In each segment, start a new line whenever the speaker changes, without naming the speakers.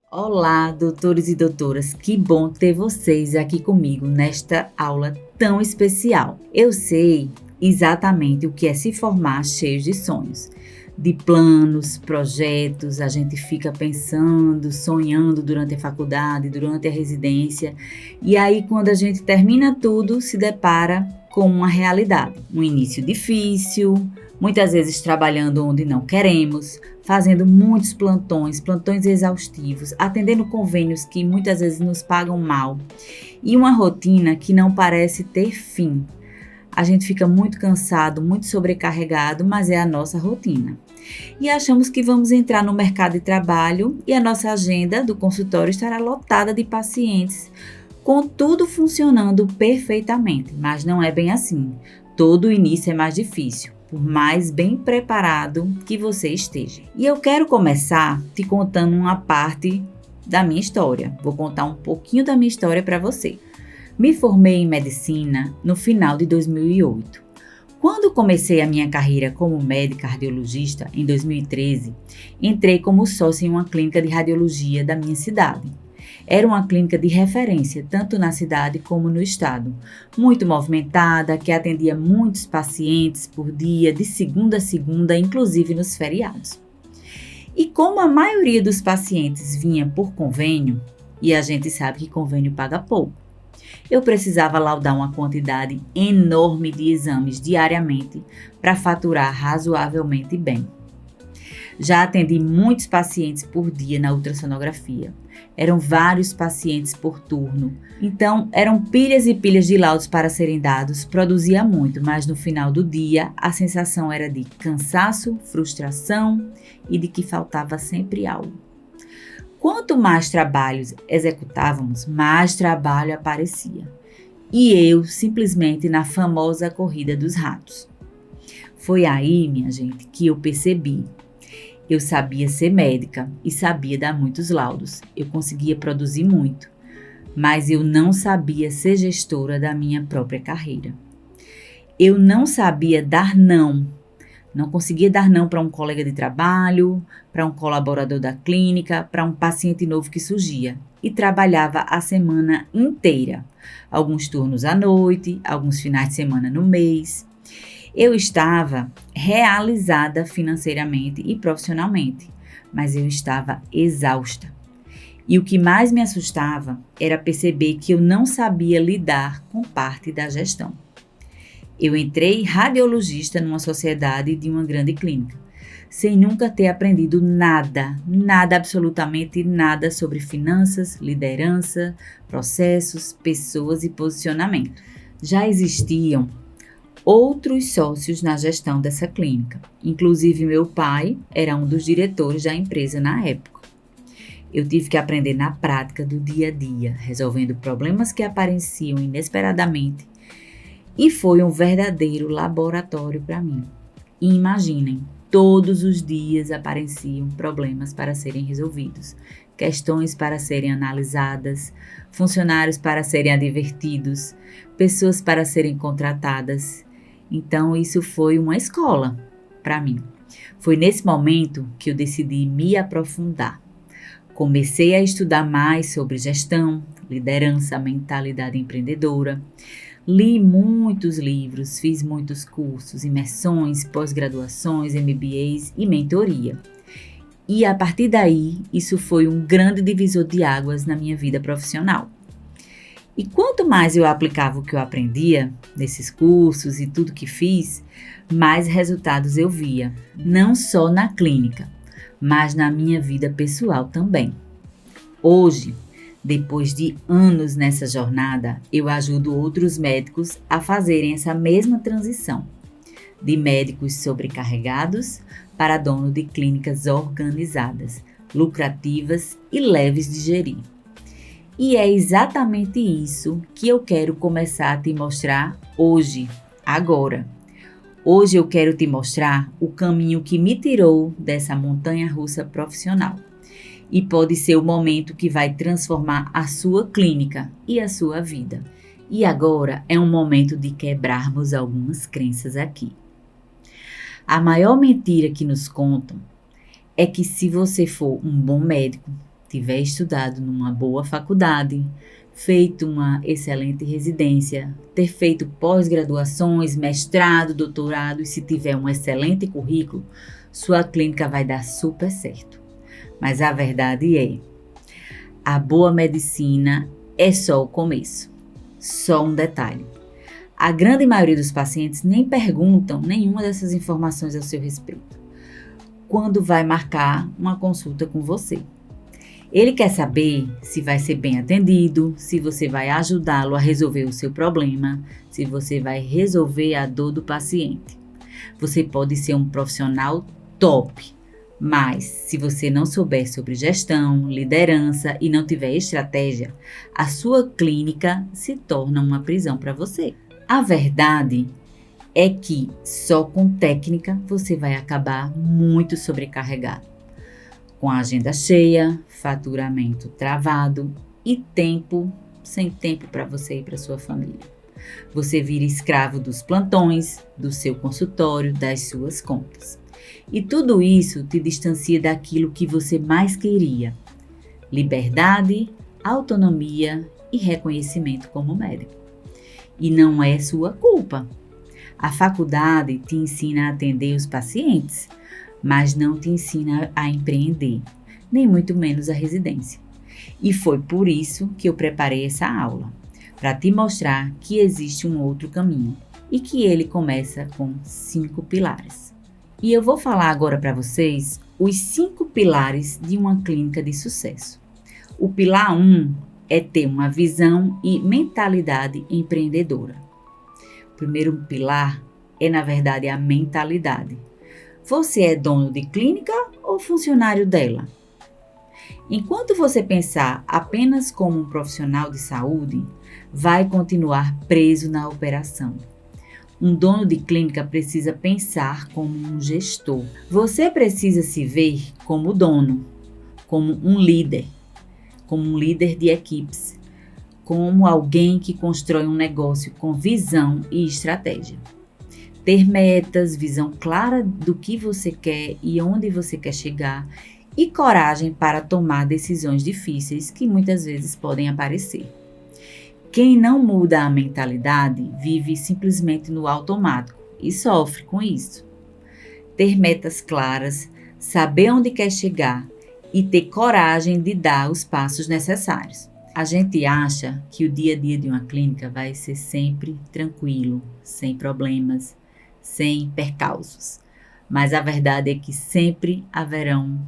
Olá, doutores e doutoras, que bom ter vocês aqui comigo nesta aula tão especial. Eu sei exatamente o que é se formar cheio de sonhos, de planos, projetos, a gente fica pensando, sonhando durante a faculdade, durante a residência, e aí quando a gente termina tudo, se depara com uma realidade, um início difícil, muitas vezes trabalhando onde não queremos, fazendo muitos plantões, plantões exaustivos, atendendo convênios que muitas vezes nos pagam mal e uma rotina que não parece ter fim. A gente fica muito cansado, muito sobrecarregado, mas é a nossa rotina. E achamos que vamos entrar no mercado de trabalho e a nossa agenda do consultório estará lotada de pacientes, com tudo funcionando perfeitamente, mas não é bem assim. Todo início é mais difícil, por mais bem preparado que você esteja. E eu quero começar te contando uma parte da minha história. Vou contar um pouquinho da minha história para você. Me formei em medicina no final de 2008. Quando comecei a minha carreira como médica cardiologista, em 2013, entrei como sócia em uma clínica de radiologia da minha cidade. Era uma clínica de referência, tanto na cidade como no estado. Muito movimentada, que atendia muitos pacientes por dia, de segunda a segunda, inclusive nos feriados. E como a maioria dos pacientes vinha por convênio, e a gente sabe que convênio paga pouco, eu precisava laudar uma quantidade enorme de exames diariamente para faturar razoavelmente bem. Já atendi muitos pacientes por dia na ultrassonografia. Eram vários pacientes por turno. Então, eram pilhas e pilhas de laudos para serem dados, produzia muito, mas no final do dia, a sensação era de cansaço, frustração e de que faltava sempre algo. Quanto mais trabalhos executávamos, mais trabalho aparecia. E eu, simplesmente na famosa corrida dos ratos. Foi aí, minha gente, que eu percebi. Eu sabia ser médica e sabia dar muitos laudos. Eu conseguia produzir muito, mas eu não sabia ser gestora da minha própria carreira. Eu não sabia dar não. Não conseguia dar não para um colega de trabalho, para um colaborador da clínica, para um paciente novo que surgia. E trabalhava a semana inteira. Alguns turnos à noite, alguns finais de semana no mês. Eu estava realizada financeiramente e profissionalmente, mas eu estava exausta. E o que mais me assustava era perceber que eu não sabia lidar com parte da gestão. Eu entrei radiologista numa sociedade de uma grande clínica, sem nunca ter aprendido nada, absolutamente nada sobre finanças, liderança, processos, pessoas e posicionamento. Já existiam outros sócios na gestão dessa clínica. Inclusive, meu pai era um dos diretores da empresa na época. Eu tive que aprender na prática do dia a dia, resolvendo problemas que apareciam inesperadamente, e foi um verdadeiro laboratório para mim. E imaginem, todos os dias apareciam problemas para serem resolvidos, questões para serem analisadas, funcionários para serem advertidos, pessoas para serem contratadas. Então, isso foi uma escola para mim. Foi nesse momento que eu decidi me aprofundar. Comecei a estudar mais sobre gestão, liderança, mentalidade empreendedora. Li muitos livros, fiz muitos cursos, imersões, pós-graduações, MBAs e mentoria. E a partir daí, isso foi um grande divisor de águas na minha vida profissional. E quanto mais eu aplicava o que eu aprendia nesses cursos e tudo que fiz, mais resultados eu via, não só na clínica, mas na minha vida pessoal também. Hoje, depois de anos nessa jornada, eu ajudo outros médicos a fazerem essa mesma transição, de médicos sobrecarregados para dono de clínicas organizadas, lucrativas e leves de gerir. E é exatamente isso que eu quero começar a te mostrar hoje, agora. Hoje eu quero te mostrar o caminho que me tirou dessa montanha-russa profissional. E pode ser o momento que vai transformar a sua clínica e a sua vida. E agora é um momento de quebrarmos algumas crenças aqui. A maior mentira que nos contam é que se você for um bom médico, tiver estudado numa boa faculdade, feito uma excelente residência, ter feito pós-graduações, mestrado, doutorado, e se tiver um excelente currículo, sua clínica vai dar super certo. Mas a verdade é, a boa medicina é só o começo. Só um detalhe. A grande maioria dos pacientes nem perguntam nenhuma dessas informações ao seu respeito quando vai marcar uma consulta com você. Ele quer saber se vai ser bem atendido, se você vai ajudá-lo a resolver o seu problema, se você vai resolver a dor do paciente. Você pode ser um profissional top, mas se você não souber sobre gestão, liderança e não tiver estratégia, a sua clínica se torna uma prisão para você. A verdade é que só com técnica você vai acabar muito sobrecarregado, com a agenda cheia, faturamento travado e sem tempo para você e para sua família. Você vira escravo dos plantões, do seu consultório, das suas contas. E tudo isso te distancia daquilo que você mais queria: liberdade, autonomia e reconhecimento como médico. E não é sua culpa. A faculdade te ensina a atender os pacientes, mas não te ensina a empreender, nem muito menos a residência. E foi por isso que eu preparei essa aula, para te mostrar que existe um outro caminho e que ele começa com 5 pilares. E eu vou falar agora para vocês os 5 pilares de uma clínica de sucesso. O pilar 1 é ter uma visão e mentalidade empreendedora. O primeiro pilar é, na verdade, a mentalidade. Você é dono de clínica ou funcionário dela? Enquanto você pensar apenas como um profissional de saúde, vai continuar preso na operação. Um dono de clínica precisa pensar como um gestor. Você precisa se ver como dono, como um líder de equipes, como alguém que constrói um negócio com visão e estratégia. Ter metas, visão clara do que você quer e onde você quer chegar e coragem para tomar decisões difíceis que muitas vezes podem aparecer. Quem não muda a mentalidade vive simplesmente no automático e sofre com isso. Ter metas claras, saber onde quer chegar e ter coragem de dar os passos necessários. A gente acha que o dia a dia de uma clínica vai ser sempre tranquilo, sem problemas, sem percalços. Mas a verdade é que sempre haverão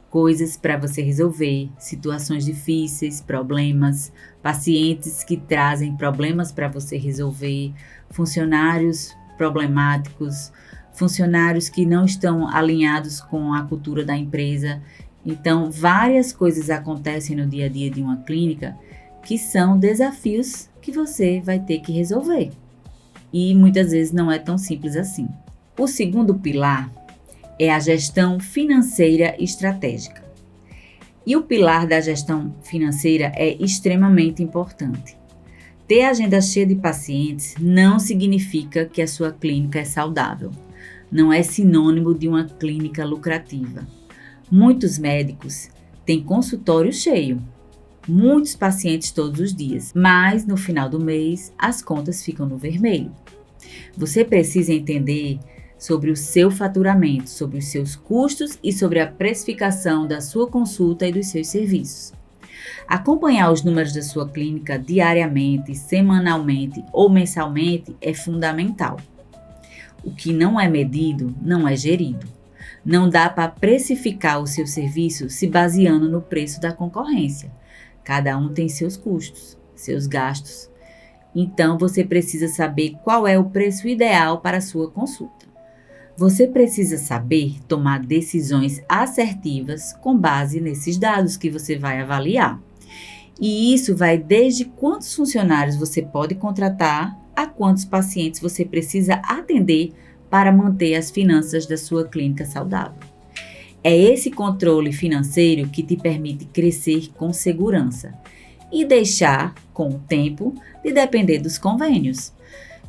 coisas para você resolver, situações difíceis, problemas, pacientes que trazem problemas para você resolver, funcionários problemáticos, funcionários que não estão alinhados com a cultura da empresa. Então, várias coisas acontecem no dia a dia de uma clínica que são desafios que você vai ter que resolver. E muitas vezes não é tão simples assim. O segundo pilar é a gestão financeira estratégica. E o pilar da gestão financeira é extremamente importante. Ter agenda cheia de pacientes não significa que a sua clínica é saudável. Não é sinônimo de uma clínica lucrativa. Muitos médicos têm consultório cheio, muitos pacientes todos os dias, mas no final do mês as contas ficam no vermelho. Você precisa entender sobre o seu faturamento, sobre os seus custos e sobre a precificação da sua consulta e dos seus serviços. Acompanhar os números da sua clínica diariamente, semanalmente ou mensalmente é fundamental. O que não é medido não é gerido. Não dá para precificar o seu serviço se baseando no preço da concorrência. Cada um tem seus custos, seus gastos. Então, você precisa saber qual é o preço ideal para a sua consulta. Você precisa saber tomar decisões assertivas com base nesses dados que você vai avaliar. E isso vai desde quantos funcionários você pode contratar a quantos pacientes você precisa atender para manter as finanças da sua clínica saudável. É esse controle financeiro que te permite crescer com segurança e deixar, com o tempo, de depender dos convênios.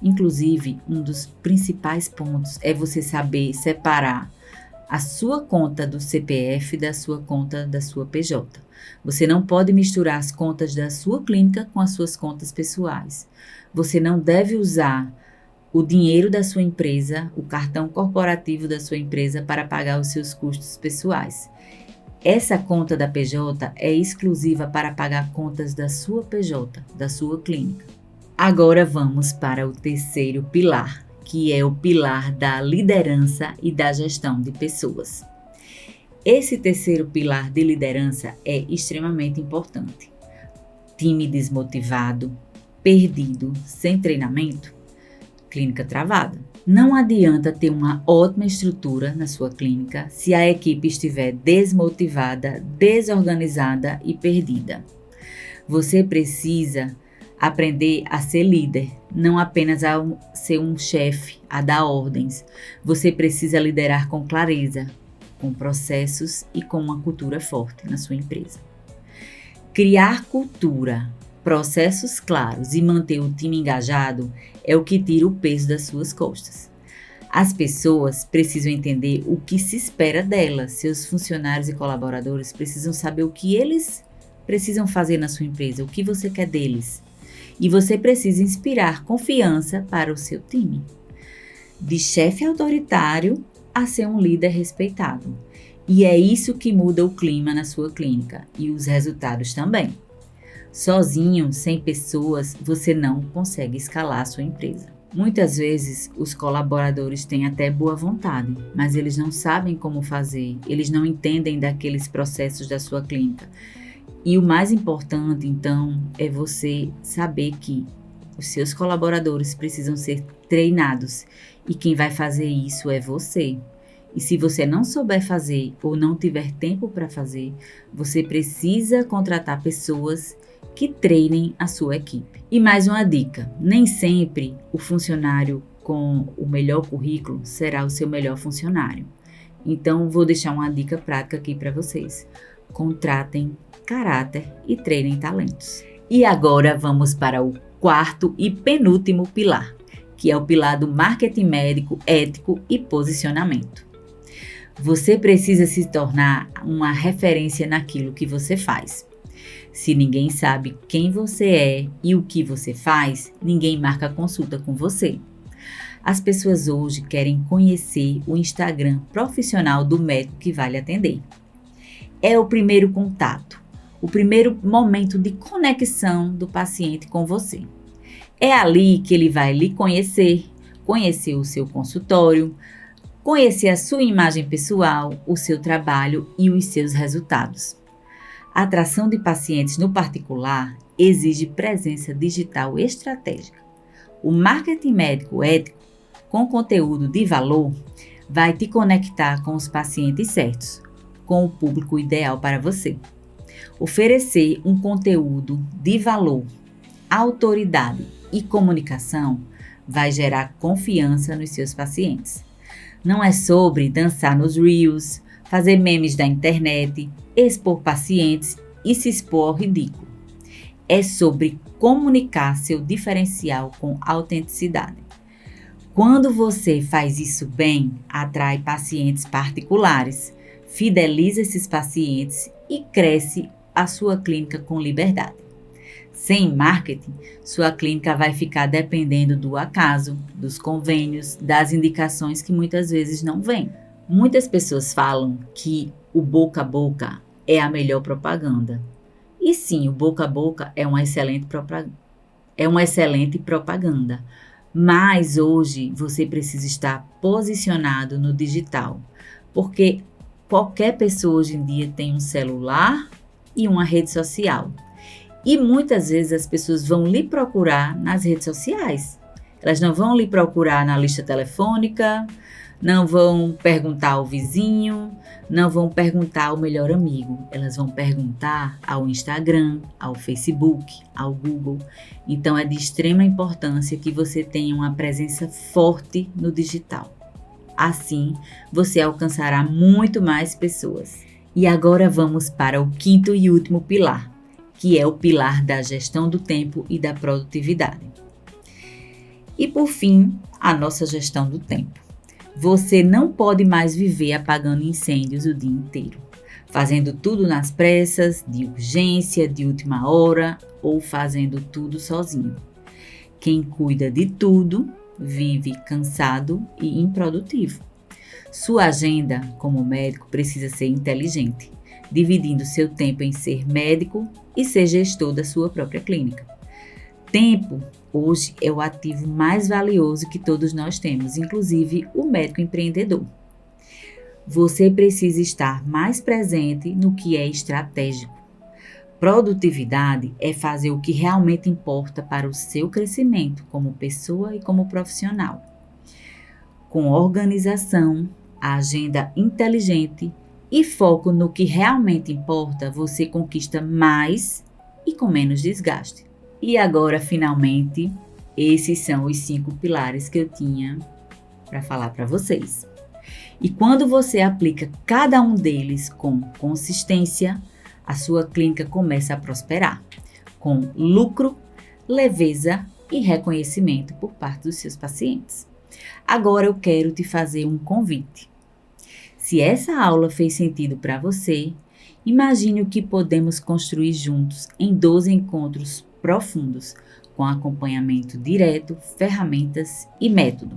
Inclusive, um dos principais pontos é você saber separar a sua conta do CPF da sua conta da sua PJ. Você não pode misturar as contas da sua clínica com as suas contas pessoais. Você não deve usar o dinheiro da sua empresa, o cartão corporativo da sua empresa para pagar os seus custos pessoais. Essa conta da PJ é exclusiva para pagar contas da sua PJ, da sua clínica. Agora vamos para o terceiro pilar, que é o pilar da liderança e da gestão de pessoas. Esse terceiro pilar de liderança é extremamente importante. Time desmotivado, perdido, sem treinamento, clínica travada. Não adianta ter uma ótima estrutura na sua clínica se a equipe estiver desmotivada, desorganizada e perdida. Você precisa aprender a ser líder, não apenas a ser um chefe, a dar ordens. Você precisa liderar com clareza, com processos e com uma cultura forte na sua empresa. Criar cultura, processos claros e manter o time engajado é o que tira o peso das suas costas. As pessoas precisam entender o que se espera delas. Seus funcionários e colaboradores precisam saber o que eles precisam fazer na sua empresa, o que você quer deles. E você precisa inspirar confiança para o seu time. De chefe autoritário a ser um líder respeitado. E é isso que muda o clima na sua clínica e os resultados também. Sozinho, sem pessoas, você não consegue escalar a sua empresa. Muitas vezes, os colaboradores têm até boa vontade, mas eles não sabem como fazer, eles não entendem daqueles processos da sua clínica. E o mais importante, então, é você saber que os seus colaboradores precisam ser treinados e quem vai fazer isso é você. E se você não souber fazer ou não tiver tempo para fazer, você precisa contratar pessoas que treinem a sua equipe. E mais uma dica, nem sempre o funcionário com o melhor currículo será o seu melhor funcionário. Então, vou deixar uma dica prática aqui para vocês. Contratem caráter e treinem talentos. E agora vamos para o quarto e penúltimo pilar, que é o pilar do marketing médico, ético e posicionamento. Você precisa se tornar uma referência naquilo que você faz. Se ninguém sabe quem você é e o que você faz, ninguém marca consulta com você. As pessoas hoje querem conhecer o Instagram profissional do médico que vai lhe atender. É o primeiro contato, o primeiro momento de conexão do paciente com você. É ali que ele vai lhe conhecer, conhecer o seu consultório, conhecer a sua imagem pessoal, o seu trabalho e os seus resultados. A atração de pacientes no particular exige presença digital estratégica. O marketing médico ético, com conteúdo de valor, vai te conectar com os pacientes certos, com o público ideal para você. Oferecer um conteúdo de valor, autoridade e comunicação vai gerar confiança nos seus pacientes. Não é sobre dançar nos Reels, fazer memes da internet, expor pacientes e se expor ao ridículo. É sobre comunicar seu diferencial com autenticidade. Quando você faz isso bem, atrai pacientes particulares, fideliza esses pacientes e cresce a sua clínica com liberdade. Sem marketing, sua clínica vai ficar dependendo do acaso, dos convênios, das indicações que muitas vezes não vêm. Muitas pessoas falam que o boca a boca é a melhor propaganda. E sim, o boca a boca é uma excelente propaganda. Mas hoje você precisa estar posicionado no digital, porque qualquer pessoa hoje em dia tem um celular e uma rede social. E muitas vezes as pessoas vão lhe procurar nas redes sociais. Elas não vão lhe procurar na lista telefônica, não vão perguntar ao vizinho, não vão perguntar ao melhor amigo. Elas vão perguntar ao Instagram, ao Facebook, ao Google. Então é de extrema importância que você tenha uma presença forte no digital. Assim, você alcançará muito mais pessoas. E agora vamos para o quinto e último pilar, que é o pilar da gestão do tempo e da produtividade. E por fim, a nossa gestão do tempo. Você não pode mais viver apagando incêndios o dia inteiro, fazendo tudo nas pressas, de urgência, de última hora ou fazendo tudo sozinho. Quem cuida de tudo vive cansado e improdutivo. Sua agenda como médico precisa ser inteligente, dividindo seu tempo em ser médico e ser gestor da sua própria clínica. Tempo, hoje, é o ativo mais valioso que todos nós temos, inclusive o médico empreendedor. Você precisa estar mais presente no que é estratégico. Produtividade é fazer o que realmente importa para o seu crescimento como pessoa e como profissional. Com organização, agenda inteligente e foco no que realmente importa, você conquista mais e com menos desgaste. E agora, finalmente, esses são os 5 pilares que eu tinha para falar para vocês. E quando você aplica cada um deles com consistência, a sua clínica começa a prosperar, com lucro, leveza e reconhecimento por parte dos seus pacientes. Agora eu quero te fazer um convite. Se essa aula fez sentido para você, imagine o que podemos construir juntos em 12 encontros profundos, com acompanhamento direto, ferramentas e método.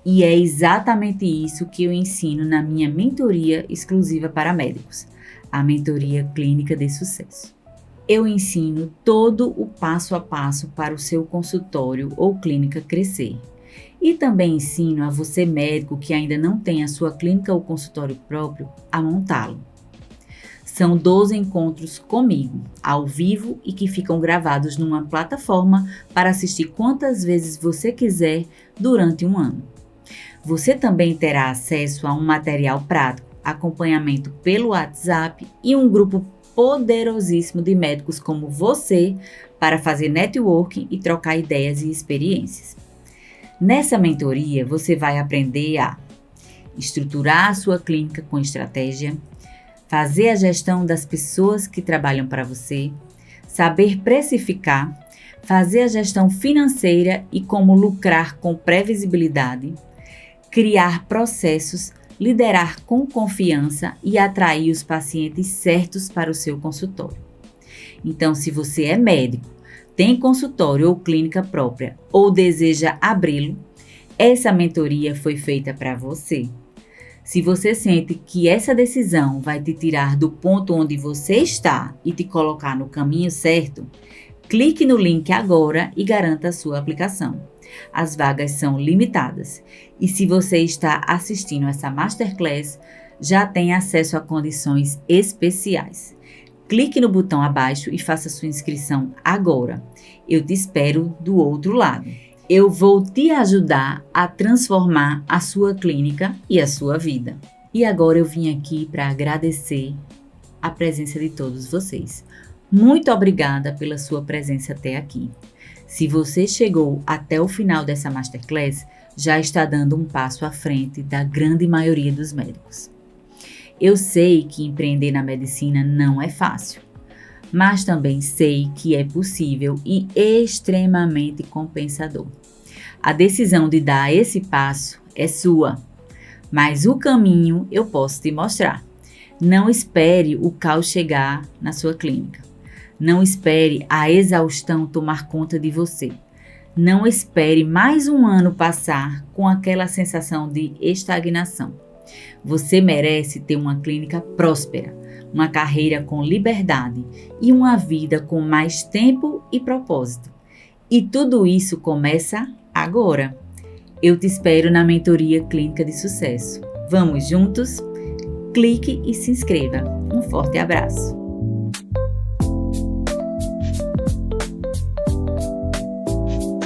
E é exatamente isso que eu ensino na minha mentoria exclusiva para médicos, a Mentoria Clínica de Sucesso. Eu ensino todo o passo a passo para o seu consultório ou clínica crescer. E também ensino a você, médico, que ainda não tem a sua clínica ou consultório próprio, a montá-lo. São 12 encontros comigo, ao vivo e que ficam gravados numa plataforma para assistir quantas vezes você quiser durante um ano. Você também terá acesso a um material prático, acompanhamento pelo WhatsApp e um grupo poderosíssimo de médicos como você para fazer networking e trocar ideias e experiências. Nessa mentoria, você vai aprender a estruturar a sua clínica com estratégia, fazer a gestão das pessoas que trabalham para você, saber precificar, fazer a gestão financeira e como lucrar com previsibilidade, criar processos, liderar com confiança e atrair os pacientes certos para o seu consultório. Então, se você é médico, tem consultório ou clínica própria ou deseja abri-lo, essa mentoria foi feita para você. Se você sente que essa decisão vai te tirar do ponto onde você está e te colocar no caminho certo, clique no link agora e garanta a sua aplicação. As vagas são limitadas e se você está assistindo essa Masterclass, já tem acesso a condições especiais. Clique no botão abaixo e faça sua inscrição agora. Eu te espero do outro lado. Eu vou te ajudar a transformar a sua clínica e a sua vida. E agora eu vim aqui para agradecer a presença de todos vocês. Muito obrigada pela sua presença até aqui. Se você chegou até o final dessa Masterclass, já está dando um passo à frente da grande maioria dos médicos. Eu sei que empreender na medicina não é fácil, mas também sei que é possível e extremamente compensador. A decisão de dar esse passo é sua, mas o caminho eu posso te mostrar. Não espere o caos chegar na sua clínica. Não espere a exaustão tomar conta de você. Não espere mais um ano passar com aquela sensação de estagnação. Você merece ter uma clínica próspera, uma carreira com liberdade e uma vida com mais tempo e propósito. E tudo isso começa agora. Eu te espero na Mentoria Clínica de Sucesso. Vamos juntos? Clique e se inscreva. Um forte abraço!